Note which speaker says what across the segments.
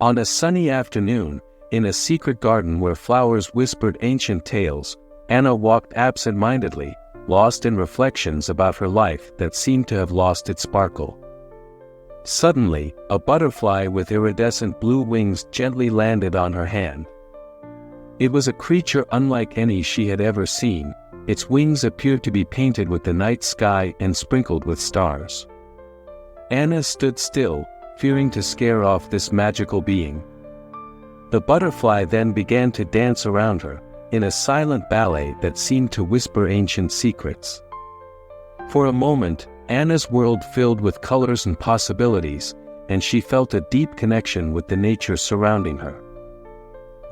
Speaker 1: On a sunny afternoon, in a secret garden where flowers whispered ancient tales, Anna walked absent-mindedly, lost in reflections about her life that seemed to have lost its sparkle. Suddenly, a butterfly with iridescent blue wings gently landed on her hand. It was a creature unlike any she had ever seen. Its wings appeared to be painted with the night sky and sprinkled with stars. Anna stood still, fearing to scare off this magical being. The butterfly then began to dance around her, in a silent ballet that seemed to whisper ancient secrets. For a moment, Anna's world filled with colors and possibilities, and she felt a deep connection with the nature surrounding her.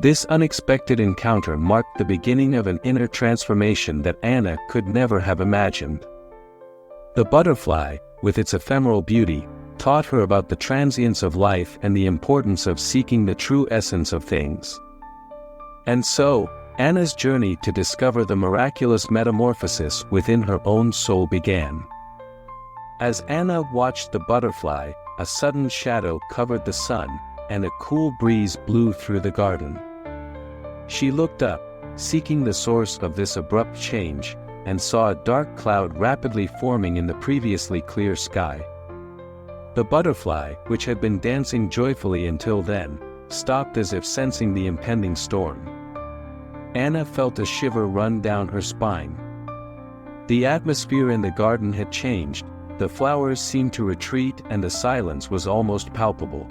Speaker 1: This unexpected encounter marked the beginning of an inner transformation that Anna could never have imagined. The butterfly, with its ephemeral beauty, taught her about the transience of life and the importance of seeking the true essence of things. And so, Anna's journey to discover the miraculous metamorphosis within her own soul began. As Anna watched the butterfly, a sudden shadow covered the sun, and a cool breeze blew through the garden. She looked up, seeking the source of this abrupt change, and saw a dark cloud rapidly forming in the previously clear sky. The butterfly, which had been dancing joyfully until then, stopped as if sensing the impending storm. Anna felt a shiver run down her spine. The atmosphere in the garden had changed, the flowers seemed to retreat and the silence was almost palpable.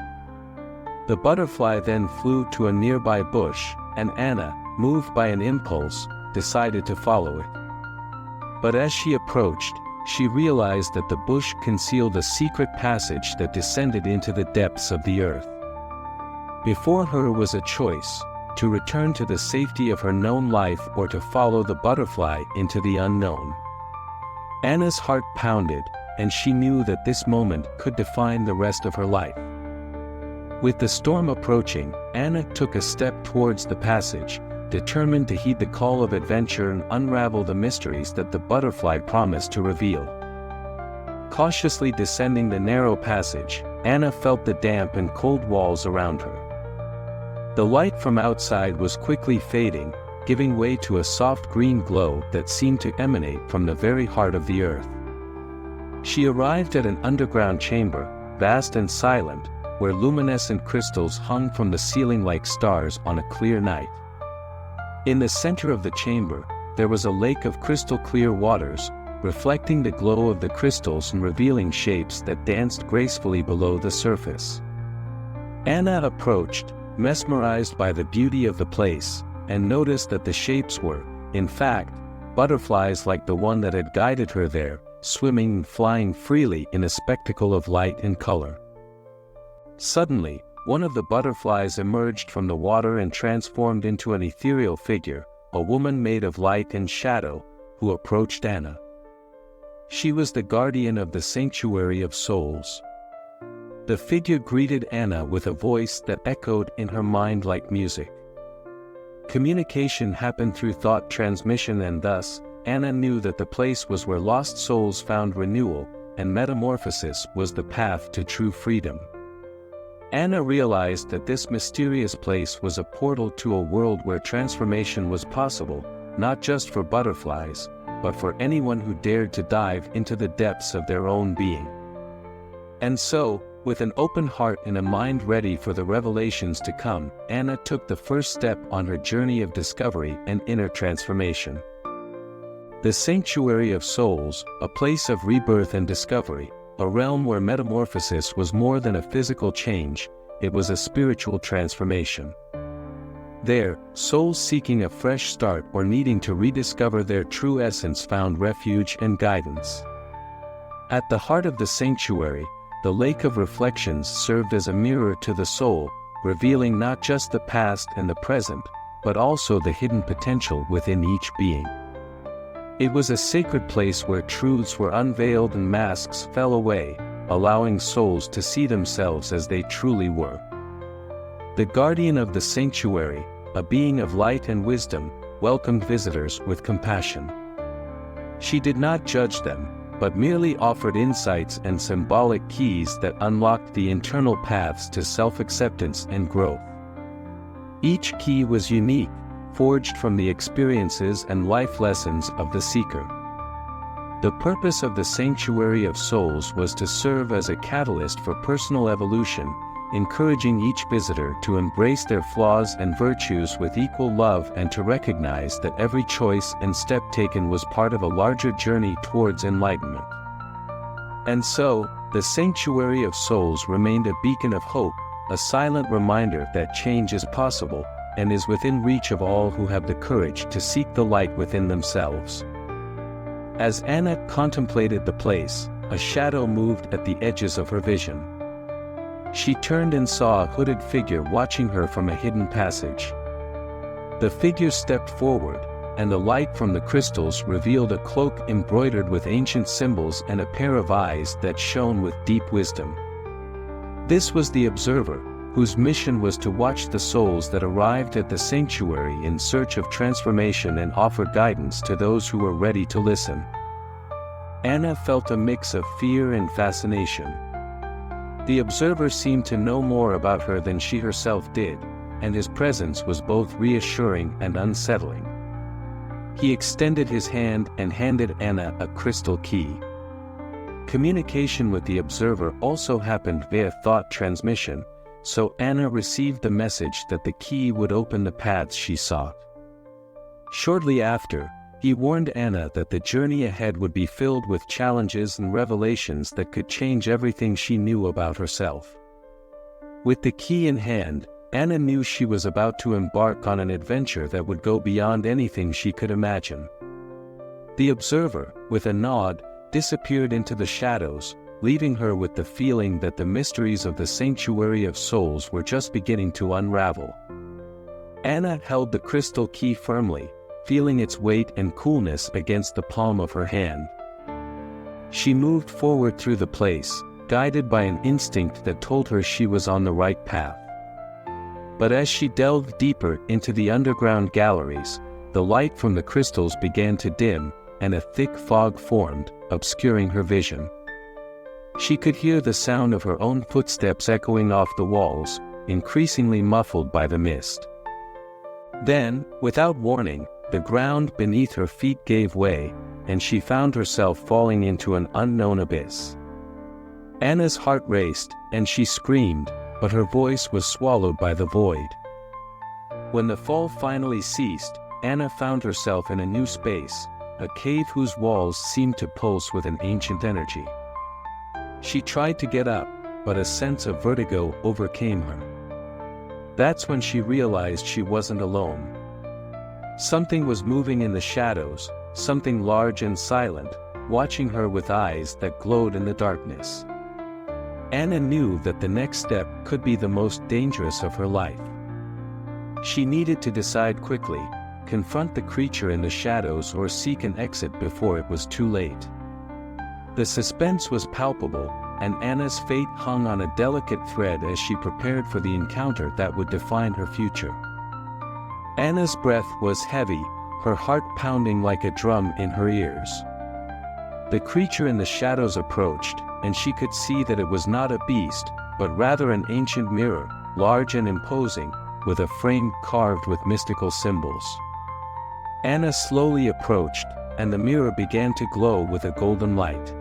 Speaker 1: The butterfly then flew to a nearby bush, and Anna, moved by an impulse, decided to follow it. But as she approached, she realized that the bush concealed a secret passage that descended into the depths of the earth. Before her was a choice: to return to the safety of her known life or to follow the butterfly into the unknown. Anna's heart pounded, and she knew that this moment could define the rest of her life. With the storm approaching, Anna took a step towards the passage, determined to heed the call of adventure and unravel the mysteries that the butterfly promised to reveal. Cautiously descending the narrow passage, Anna felt the damp and cold walls around her. The light from outside was quickly fading, giving way to a soft green glow that seemed to emanate from the very heart of the earth. She arrived at an underground chamber, vast and silent, where luminescent crystals hung from the ceiling like stars on a clear night. In the center of the chamber, there was a lake of crystal-clear waters, reflecting the glow of the crystals and revealing shapes that danced gracefully below the surface. Anna approached, mesmerized by the beauty of the place, and noticed that the shapes were, in fact, butterflies like the one that had guided her there, swimming and flying freely in a spectacle of light and color. Suddenly, one of the butterflies emerged from the water and transformed into an ethereal figure, a woman made of light and shadow, who approached Anna. She was the guardian of the sanctuary of souls. The figure greeted Anna with a voice that echoed in her mind like music. Communication happened through thought transmission, and thus, Anna knew that the place was where lost souls found renewal, and metamorphosis was the path to true freedom. Anna realized that this mysterious place was a portal to a world where transformation was possible, not just for butterflies, but for anyone who dared to dive into the depths of their own being. And so, with an open heart and a mind ready for the revelations to come, Anna took the first step on her journey of discovery and inner transformation. The Sanctuary of Souls, a place of rebirth and discovery, a realm where metamorphosis was more than a physical change, it was a spiritual transformation. There, souls seeking a fresh start or needing to rediscover their true essence found refuge and guidance. At the heart of the sanctuary, the Lake of Reflections served as a mirror to the soul, revealing not just the past and the present, but also the hidden potential within each being. It was a sacred place where truths were unveiled and masks fell away, allowing souls to see themselves as they truly were. The guardian of the sanctuary, a being of light and wisdom, welcomed visitors with compassion. She did not judge them, but merely offered insights and symbolic keys that unlocked the internal paths to self-acceptance and growth. Each key was unique, forged from the experiences and life lessons of the seeker. The purpose of the Sanctuary of Souls was to serve as a catalyst for personal evolution, encouraging each visitor to embrace their flaws and virtues with equal love and to recognize that every choice and step taken was part of a larger journey towards enlightenment. And so, the Sanctuary of Souls remained a beacon of hope, a silent reminder that change is possible, and is within reach of all who have the courage to seek the light within themselves. As Anna contemplated the place, a shadow moved at the edges of her vision. She turned and saw a hooded figure watching her from a hidden passage. The figure stepped forward, and the light from the crystals revealed a cloak embroidered with ancient symbols and a pair of eyes that shone with deep wisdom. This was the observer, whose mission was to watch the souls that arrived at the sanctuary in search of transformation and offer guidance to those who were ready to listen. Anna felt a mix of fear and fascination. The observer seemed to know more about her than she herself did, and his presence was both reassuring and unsettling. He extended his hand and handed Anna a crystal key. Communication with the observer also happened via thought transmission, so Anna received the message that the key would open the paths she sought. Shortly after, he warned Anna that the journey ahead would be filled with challenges and revelations that could change everything she knew about herself. With the key in hand, Anna knew she was about to embark on an adventure that would go beyond anything she could imagine. The observer, with a nod, disappeared into the shadows, leaving her with the feeling that the mysteries of the Sanctuary of Souls were just beginning to unravel. Anna held the crystal key firmly, feeling its weight and coolness against the palm of her hand. She moved forward through the place, guided by an instinct that told her she was on the right path. But as she delved deeper into the underground galleries, the light from the crystals began to dim, and a thick fog formed, obscuring her vision. She could hear the sound of her own footsteps echoing off the walls, increasingly muffled by the mist. Then, without warning, the ground beneath her feet gave way, and she found herself falling into an unknown abyss. Anna's heart raced, and she screamed, but her voice was swallowed by the void. When the fall finally ceased, Anna found herself in a new space, a cave whose walls seemed to pulse with an ancient energy. She tried to get up, but a sense of vertigo overcame her. That's when she realized she wasn't alone. Something was moving in the shadows, something large and silent, watching her with eyes that glowed in the darkness. Anna knew that the next step could be the most dangerous of her life. She needed to decide quickly, confront the creature in the shadows or seek an exit before it was too late. The suspense was palpable, and Anna's fate hung on a delicate thread as she prepared for the encounter that would define her future. Anna's breath was heavy, her heart pounding like a drum in her ears. The creature in the shadows approached, and she could see that it was not a beast, but rather an ancient mirror, large and imposing, with a frame carved with mystical symbols. Anna slowly approached, and the mirror began to glow with a golden light.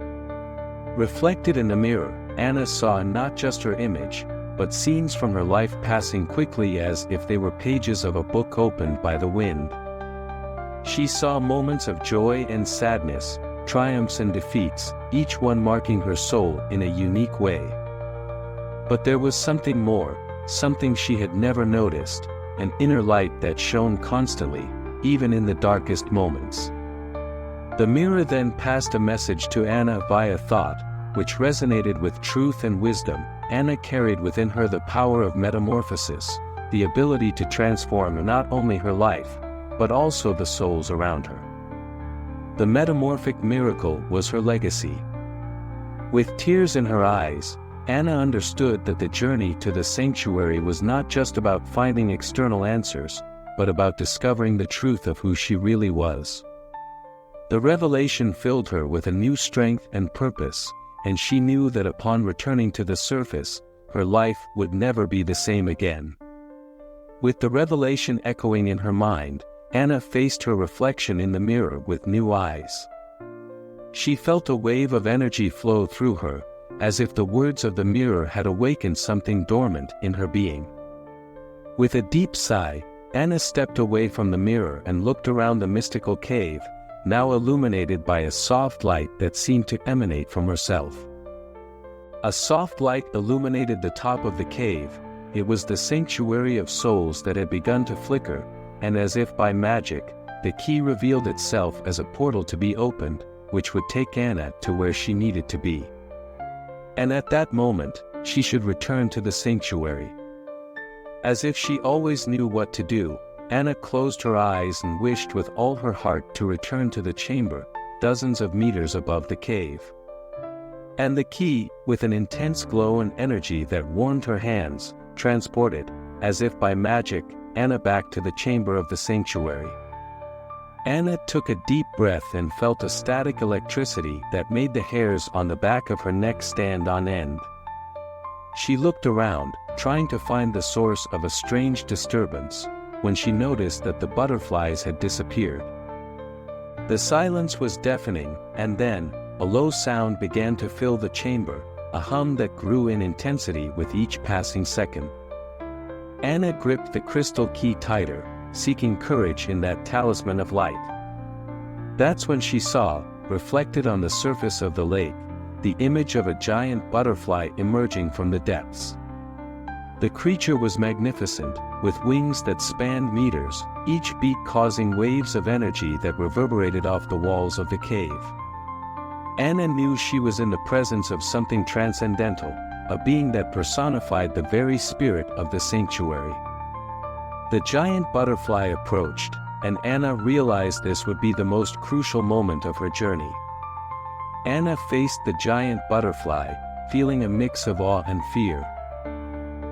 Speaker 1: Reflected in the mirror, Anna saw not just her image, but scenes from her life passing quickly as if they were pages of a book opened by the wind. She saw moments of joy and sadness, triumphs and defeats, each one marking her soul in a unique way. But there was something more, something she had never noticed, an inner light that shone constantly, even in the darkest moments. The mirror then passed a message to Anna via thought, which resonated with truth and wisdom. Anna carried within her the power of metamorphosis, the ability to transform not only her life, but also the souls around her. The metamorphic miracle was her legacy. With tears in her eyes, Anna understood that the journey to the sanctuary was not just about finding external answers, but about discovering the truth of who she really was. The revelation filled her with a new strength and purpose, and she knew that upon returning to the surface, her life would never be the same again. With the revelation echoing in her mind, Anna faced her reflection in the mirror with new eyes. She felt a wave of energy flow through her, as if the words of the mirror had awakened something dormant in her being. With a deep sigh, Anna stepped away from the mirror and looked around the mystical cave, now illuminated by a soft light that seemed to emanate from herself. A soft light illuminated the top of the cave. It was the sanctuary of souls that had begun to flicker, and as if by magic, the key revealed itself as a portal to be opened, which would take Anna to where she needed to be. And at that moment, she should return to the sanctuary. As if she always knew what to do, Anna closed her eyes and wished with all her heart to return to the chamber, dozens of meters above the cave. And the key, with an intense glow and energy that warmed her hands, transported, as if by magic, Anna back to the chamber of the sanctuary. Anna took a deep breath and felt a static electricity that made the hairs on the back of her neck stand on end. She looked around, trying to find the source of a strange disturbance, when she noticed that the butterflies had disappeared. The silence was deafening, and then, a low sound began to fill the chamber, a hum that grew in intensity with each passing second. Anna gripped the crystal key tighter, seeking courage in that talisman of light. That's when she saw, reflected on the surface of the lake, the image of a giant butterfly emerging from the depths. The creature was magnificent, with wings that spanned meters, each beat causing waves of energy that reverberated off the walls of the cave. Anna knew she was in the presence of something transcendental, a being that personified the very spirit of the sanctuary. The giant butterfly approached, and Anna realized this would be the most crucial moment of her journey. Anna faced the giant butterfly, feeling a mix of awe and fear.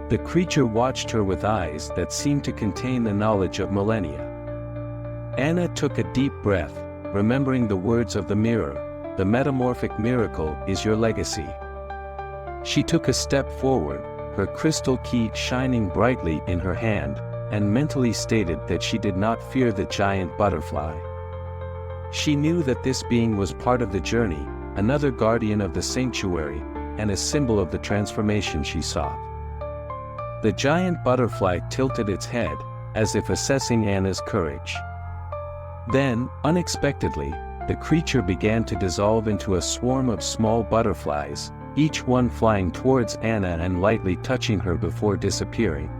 Speaker 1: The creature watched her with eyes that seemed to contain the knowledge of millennia. Anna took a deep breath, remembering the words of the mirror, "The metamorphic miracle is your legacy." She took a step forward, her crystal key shining brightly in her hand, and mentally stated that she did not fear the giant butterfly. She knew that this being was part of the journey, another guardian of the sanctuary, and a symbol of the transformation she sought. The giant butterfly tilted its head, as if assessing Anna's courage. Then, unexpectedly, the creature began to dissolve into a swarm of small butterflies, each one flying towards Anna and lightly touching her before disappearing.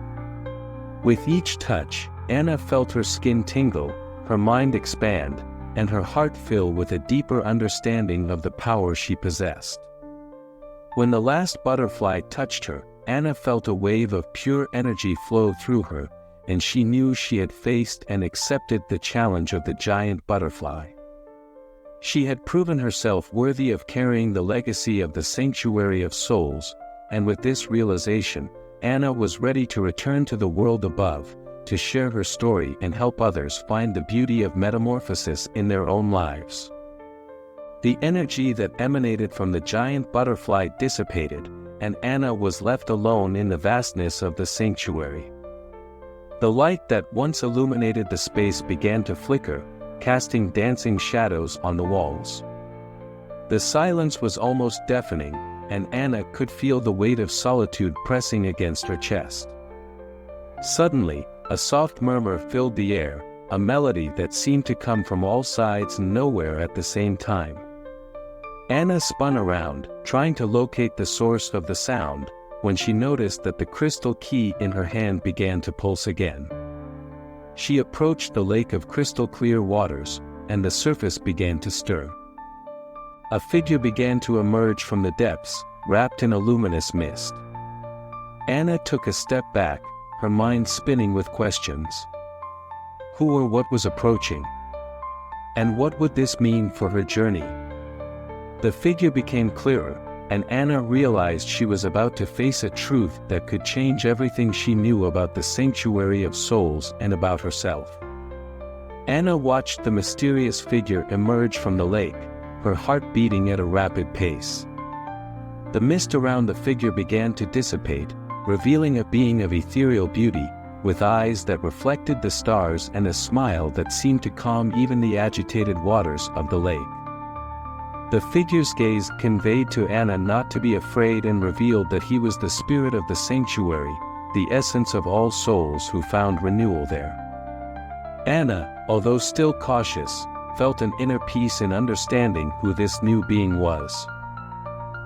Speaker 1: With each touch, Anna felt her skin tingle, her mind expand, and her heart fill with a deeper understanding of the power she possessed. When the last butterfly touched her, Anna felt a wave of pure energy flow through her, and she knew she had faced and accepted the challenge of the giant butterfly. She had proven herself worthy of carrying the legacy of the sanctuary of souls, and with this realization, Anna was ready to return to the world above, to share her story and help others find the beauty of metamorphosis in their own lives. The energy that emanated from the giant butterfly dissipated, and Anna was left alone in the vastness of the sanctuary. The light that once illuminated the space began to flicker, casting dancing shadows on the walls. The silence was almost deafening, and Anna could feel the weight of solitude pressing against her chest. Suddenly, a soft murmur filled the air, a melody that seemed to come from all sides and nowhere at the same time. Anna spun around, trying to locate the source of the sound, when she noticed that the crystal key in her hand began to pulse again. She approached the lake of crystal-clear waters, and the surface began to stir. A figure began to emerge from the depths, wrapped in a luminous mist. Anna took a step back, her mind spinning with questions. Who or what was approaching? And what would this mean for her journey? The figure became clearer, and Anna realized she was about to face a truth that could change everything she knew about the sanctuary of souls and about herself. Anna watched the mysterious figure emerge from the lake, her heart beating at a rapid pace. The mist around the figure began to dissipate, revealing a being of ethereal beauty, with eyes that reflected the stars and a smile that seemed to calm even the agitated waters of the lake. The figure's gaze conveyed to Anna not to be afraid and revealed that he was the spirit of the sanctuary, the essence of all souls who found renewal there. Anna, although still cautious, felt an inner peace in understanding who this new being was.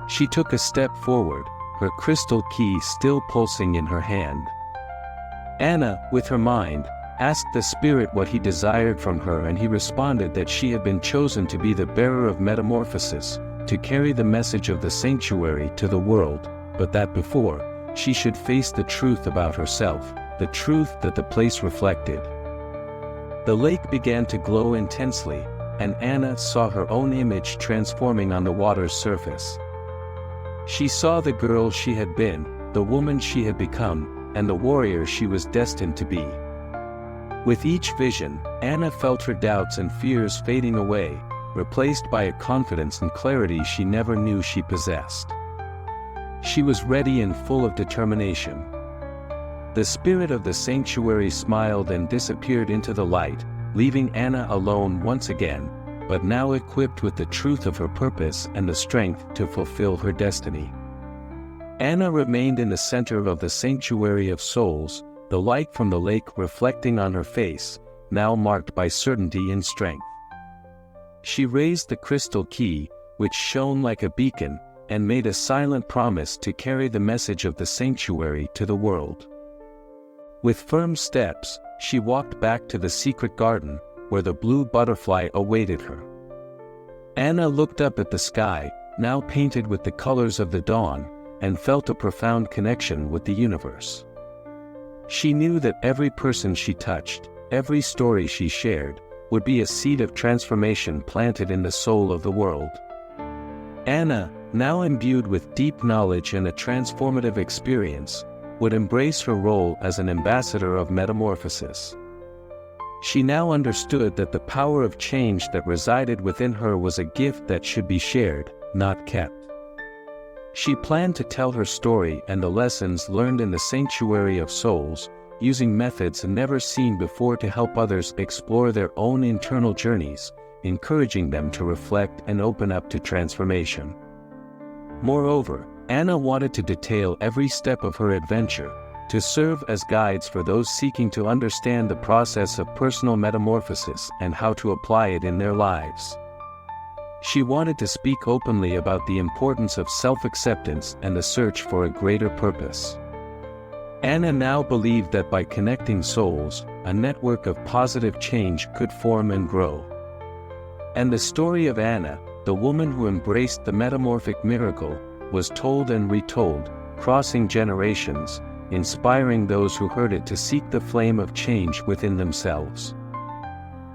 Speaker 1: She took a step forward, her crystal key still pulsing in her hand. Anna, with her mind, asked the spirit what he desired from her, and he responded that she had been chosen to be the bearer of metamorphosis, to carry the message of the sanctuary to the world, but that before, she should face the truth about herself, the truth that the place reflected. The lake began to glow intensely, and Anna saw her own image transforming on the water's surface. She saw the girl she had been, the woman she had become, and the warrior she was destined to be. With each vision, Anna felt her doubts and fears fading away, replaced by a confidence and clarity she never knew she possessed. She was ready and full of determination. The spirit of the sanctuary smiled and disappeared into the light, leaving Anna alone once again, but now equipped with the truth of her purpose and the strength to fulfill her destiny. Anna remained in the center of the sanctuary of souls, the light from the lake reflecting on her face, now marked by certainty and strength. She raised the crystal key, which shone like a beacon, and made a silent promise to carry the message of the sanctuary to the world. With firm steps, she walked back to the secret garden, where the blue butterfly awaited her. Anna looked up at the sky, now painted with the colors of the dawn, and felt a profound connection with the universe. She knew that every person she touched, every story she shared, would be a seed of transformation planted in the soul of the world. Anna, now imbued with deep knowledge and a transformative experience, would embrace her role as an ambassador of metamorphosis. She now understood that the power of change that resided within her was a gift that should be shared, not kept. She planned to tell her story and the lessons learned in the sanctuary of souls, using methods never seen before to help others explore their own internal journeys, encouraging them to reflect and open up to transformation. Moreover, Anna wanted to detail every step of her adventure, to serve as guides for those seeking to understand the process of personal metamorphosis and how to apply it in their lives. She wanted to speak openly about the importance of self-acceptance and the search for a greater purpose. Anna now believed that by connecting souls, a network of positive change could form and grow. And the story of Anna, the woman who embraced the metamorphic miracle, was told and retold, crossing generations, inspiring those who heard it to seek the flame of change within themselves.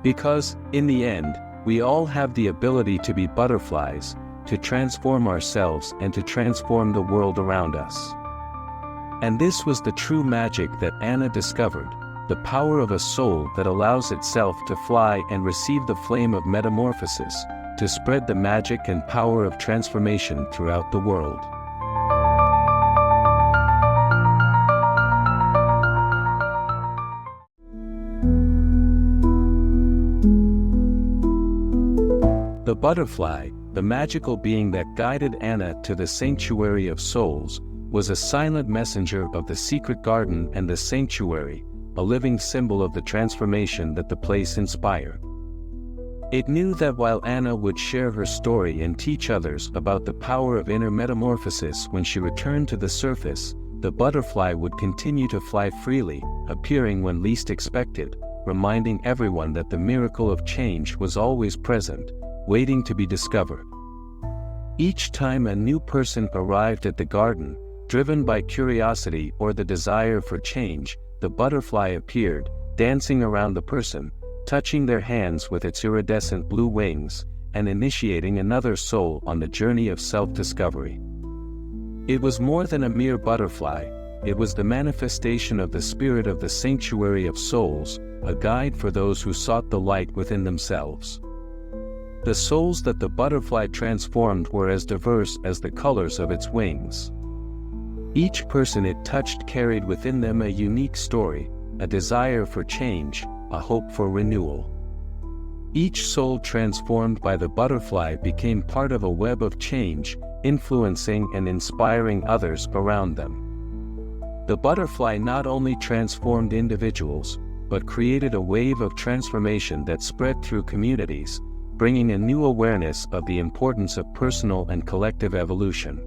Speaker 1: Because, in the end, we all have the ability to be butterflies, to transform ourselves and to transform the world around us. And this was the true magic that Anna discovered, the power of a soul that allows itself to fly and receive the flame of metamorphosis, to spread the magic and power of transformation throughout the world. The butterfly, the magical being that guided Anna to the sanctuary of souls, was a silent messenger of the secret garden and the sanctuary, a living symbol of the transformation that the place inspired. It knew that while Anna would share her story and teach others about the power of inner metamorphosis when she returned to the surface, the butterfly would continue to fly freely, appearing when least expected, reminding everyone that the miracle of change was always present, waiting to be discovered. Each time a new person arrived at the garden, driven by curiosity or the desire for change, the butterfly appeared, dancing around the person, touching their hands with its iridescent blue wings, and initiating another soul on the journey of self-discovery. It was more than a mere butterfly, it was the manifestation of the spirit of the sanctuary of souls, a guide for those who sought the light within themselves. The souls that the butterfly transformed were as diverse as the colors of its wings. Each person it touched carried within them a unique story, a desire for change, a hope for renewal. Each soul transformed by the butterfly became part of a web of change, influencing and inspiring others around them. The butterfly not only transformed individuals, but created a wave of transformation that spread through communities, bringing a new awareness of the importance of personal and collective evolution.